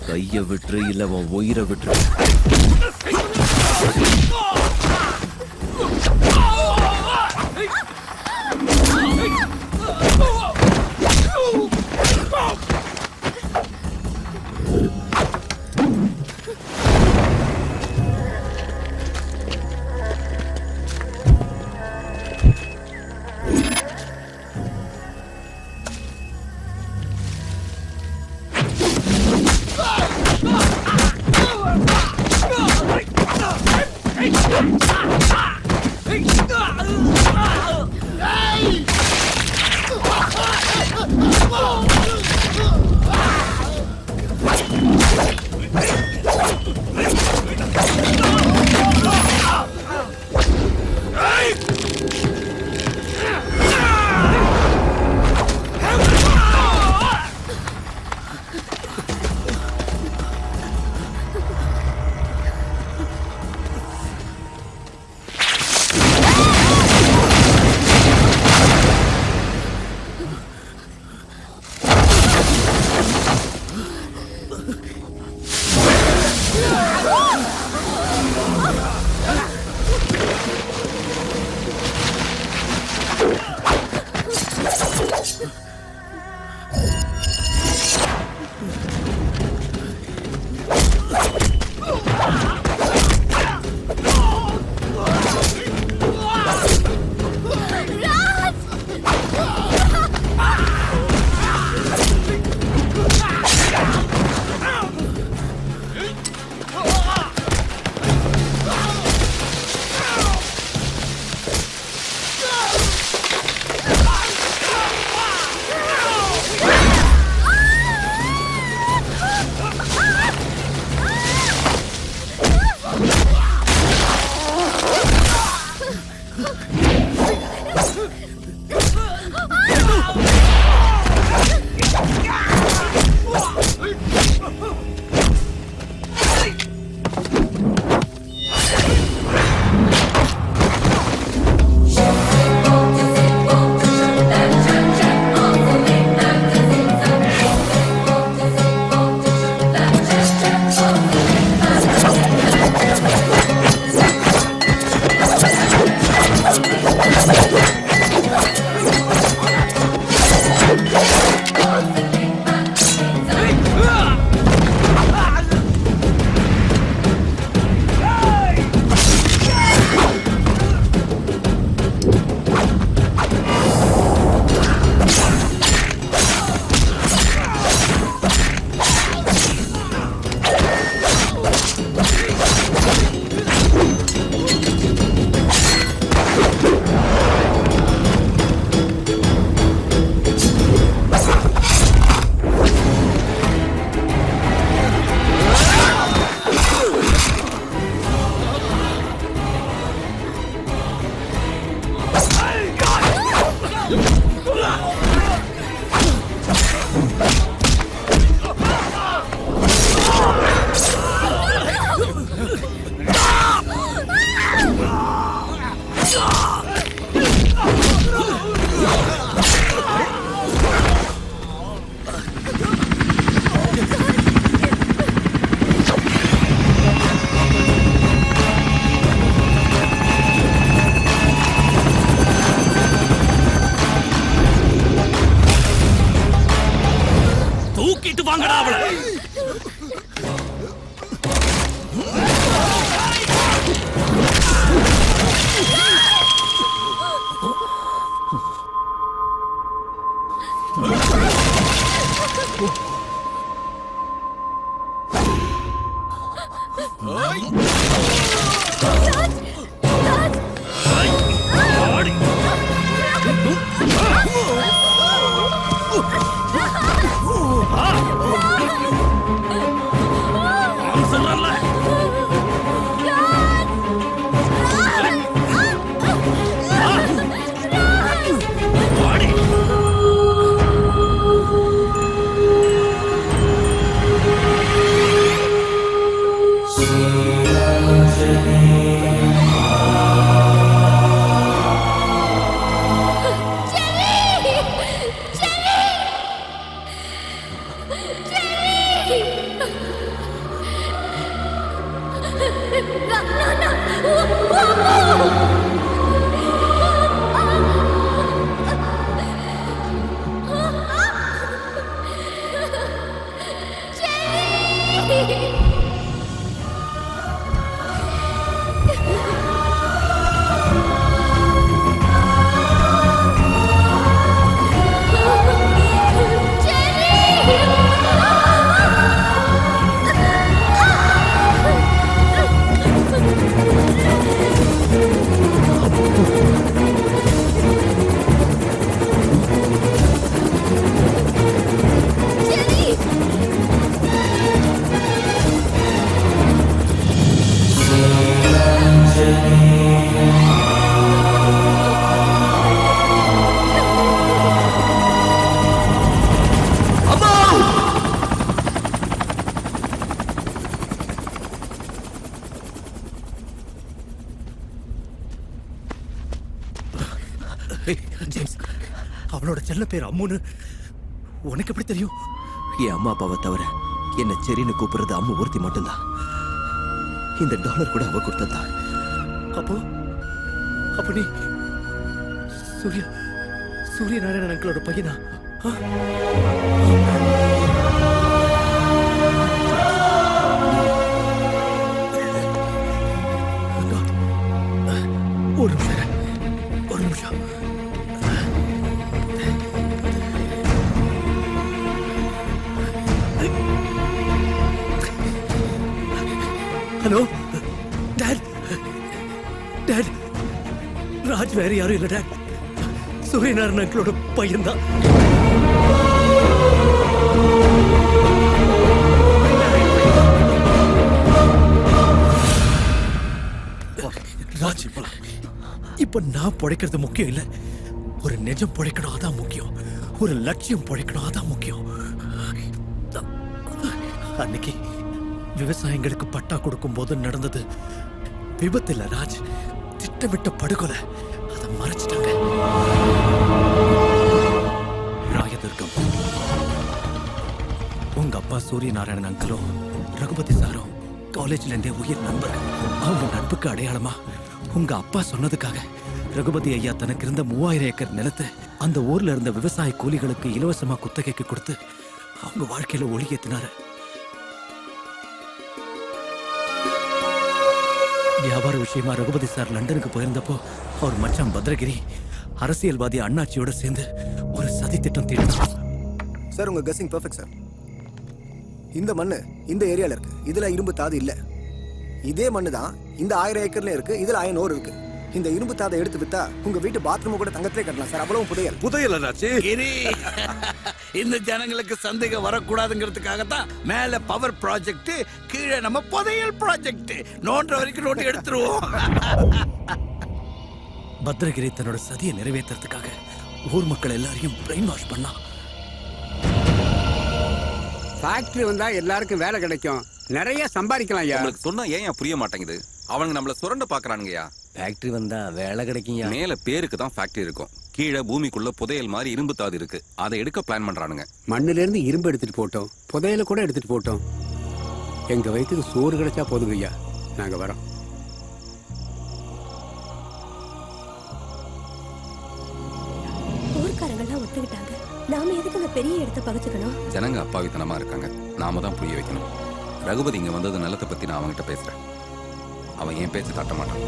கைய விட்டுரு இல்ல உன் உயிரை விட்டுரு. ஜேம்ஸ், அவளோட செல்ல பேர் அம்முன்னு உனக்கு எப்படி தெரியும்? என் அம்மா அப்பாவை தவிர என்ன செரின்னு கூப்பிடுறது அம்மா ஒருத்தி மட்டும்தான். இந்த டாலர் கூட அவ கொடுத்ததா. அப்போ அப்ப நீ சூரிய நாராயணன் அங்கிளோட பையனா? ஒரு நிமிஷம் ஹலோ டாட், டாட், ராஜ் வேற யாரும் இல்ல டாட், சூரியநாராயணன் அங்கிளோட பையன்தான். ராஜ், இப்ப நான் பிழைக்கிறது முக்கியம் இல்ல, ஒரு நிஜம் பிழைக்கணும் அதான் முக்கியம், ஒரு லட்சியம் பிழைக்கணும் அதான் முக்கியம். அன்னைக்கு விவசாயிகளுக்கு பட்டா கொடுக்கும் போது நடந்தது விபத்து இல்ல ராஜ், திட்டமிட்ட படுகொலை. அதை மறைச்சிட்டாங்க. ராயதுர்கம், உங்க அப்பா சூரியநாராயணன் அங்கிளும் ரகுபதி சாரும் காலேஜ்ல இருந்தே உயிர் நண்பர்கள். அவங்க நட்புக்கு அடையாளமா உங்க அப்பா சொன்னதுக்காக ரகுபதி ஐயா தனக்கு இருந்த 3000 ஏக்கர் நிலத்தை அந்த ஊர்ல இருந்த விவசாய கூலிகளுக்கு இலவசமா குத்தகைக்கு கொடுத்து அவங்க வாழ்க்கையில ஒளியேத்தினாரு. வியாபார விஷயமா ரகுபதி சார் லண்டனுக்கு போயிருந்தப்போ அவர் மச்சான் பத்ரகிரி அரசியல்வாதி அண்ணாச்சியோட சேர்ந்து ஒரு சதி திட்டம் தீட்டினார். சார், உங்க கெஸ்ஸிங் பெர்ஃபெக்ட் சார். இந்த மண்ணு இந்த ஏரியால இருக்கு, இதுல இரும்பு தாது இல்ல. இதே மண்ணு தான் இந்த 1000 ஏக்கர்ல இருக்கு, இதுல அயன் ஓர் இருக்கு. இந்த இரும்பு தாதை எடுத்து வித்தா உங்க வீட்டு பாத்ரூம் கூட தங்கத்திலே கட்டலாம் சார். அவ்வளவு புதையல் இந்த ஜனங்களுக்கு சந்தேகம் வரக்கூடாதுங்கிறதுக்காக தான் மேல பவர் ப்ராஜெக்ட், கீழே நம்ம புதையல் ப்ராஜெக்ட். நோன்ற வரைக்கும் நோட்டி எடுத்துருவோம். பத்ரகிரி தன்னோட சதியை நிறைவேற்றுறதுக்காக ஊர் மக்கள் எல்லாரையும் பிரெயின் வாஷ் பண்ணா. ஃபேக்டரி வந்தா எல்லாருக்கும் வேலை கிடைக்கும், நிறைய சம்பாதிக்கலாம். உங்களுக்கு சொன்னா ஏன் புரிய மாட்டேங்குது? அவனுங்க நம்மள சுரண்ட பாக்குறானுங்கயா. ஃபேக்டரி வந்தா வேலை கிடைக்குங்க. மேல பேருக்கு தான் ஃபேக்டரி இருக்கும், கீழே பூமிக்குள்ள புதையல் மாதிரி இரும்பு தாது இருக்கு. அதை எடுக்க பிளான் பண்றானுங்க. மண்ணுல இருந்து இரும்பு எடுத்துட்டு போட்டோம், புதையல கூட எடுத்துட்டு போட்டோம். எங்க வயிற்றுக்கு சோறு கிடைச்சா போதுங்க ஐயா, நாங்க வரோம். ஊர்க்காரங்கெல்லாம் ஒத்துக்கிட்டாங்க, நாம எதுக்கு அந்த பெரிய இடத்தை பகிச்சுக்கணும்? ஜனங்க அப்பாவித்தனமா இருக்காங்க, நாம தான் புரிய வைக்கணும். ரகுபதி இங்க வந்தது நிலத்தை பத்தி நான் அவன்கிட்ட பேசுறேன். அவன் என் பேச்சு தட்ட மாட்டான்.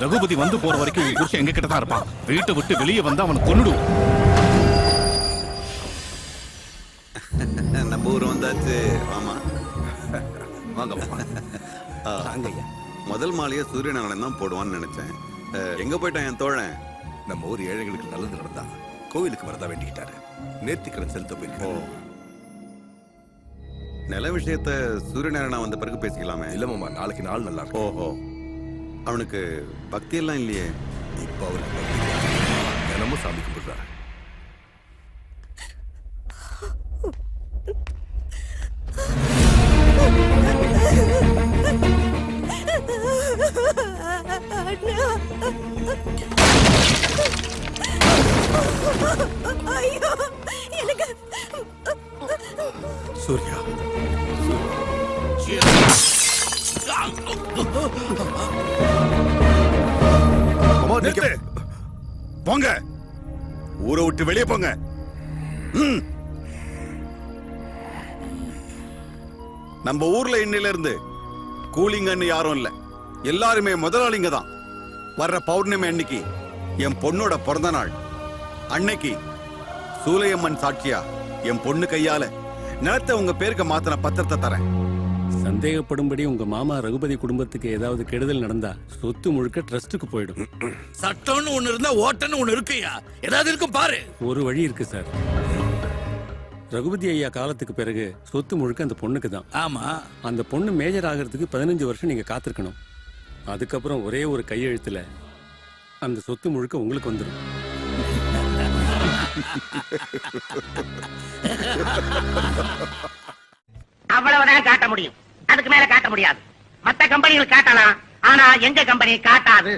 ரகுபதி வந்து போற வரைக்கும் புருஷன் எங்க கிட்ட தான் இருப்பான். வீட்டை விட்டு வெளியே வந்து அவனை கொன்னுடுவோம். நம்ம ஊர் வந்தாச்சு. ஆமா வாங்க. முதல் மாலையை சூரியநாராயணன் தான் போடுவான்னு நினைச்சேன். எங்க போயிட்டான் என் தோழன்? நம்ம ஊர் ஏழைகளுக்கு நல்லது நடந்தா கோவிலுக்கு வரதா வேண்டிக்கிட்டாரு. நேர்த்திக்கடன் செலுத்த போயிருக்கோம். நில விஷயத்த சூரியநாராயணன் வந்த பிறகு பேசிக்கலாமே. இல்லமாமா, நாளைக்கு நாள் நல்லா இருக்கும். ஓஹோ, அவனுக்கு பக்தி எல்லாம் இல்லையே. இப்ப அவருக்கு தினமும் சாமி கும்பிடுறாரு. நிறுத்து. போங்க, ஊரை விட்டு வெளியே போங்க. ம். நம்ம ஊர்ல இன்னில இருந்து கூலிங்கன்னு யாரும் இல்ல, எல்லாருமே முதலாளிங்க தான். வர்ற பௌர்ணமி அன்னைக்கு என் பொண்ணோட பிறந்த நாள் அன்னைக்கு சூலையம்மன் சாட்சியா என் பொண்ணு கையால நிலத்தை உங்க பேருக்கு மாத்தின பத்திரத்தை தரேன். சந்தேகப்படும்படி உங்க மாமா ரகுபதி குடும்பத்துக்கு ஏதாவது கெடுதல் நடந்தா சொத்து முழுக்க ட்ரஸ்டுக்கு போயிடும். சட்டம்னு ஒண்ணு இருந்தா ஓட்டன்னு ஒண்ணு இருக்குயா, ஏதாவது இருக்கும் பாரு. ஒரு வழி இருக்கு சார். ரகுபதி ஐயா காலத்துக்கு பிறகு சொத்து முழுக்க அந்த பொண்ணுக்கு தான். ஆமா, அந்த பொண்ணு மேஜர் ஆகிறதுக்கு 15 வருஷம் நீங்க காத்திருக்கணும். அதுக்கப்புறம் ஒரே ஒரு கையெழுத்துல அந்த சொத்து முழுக்க உங்களுக்கு வந்துடும். அவ்வளவுதான் காட்ட முடியும், அதுக்கு மேல காட்ட முடியாது. மத்த கம்பெனிகள் காட்டலாம், ஆனா எங்க கம்பெனி காட்டாது.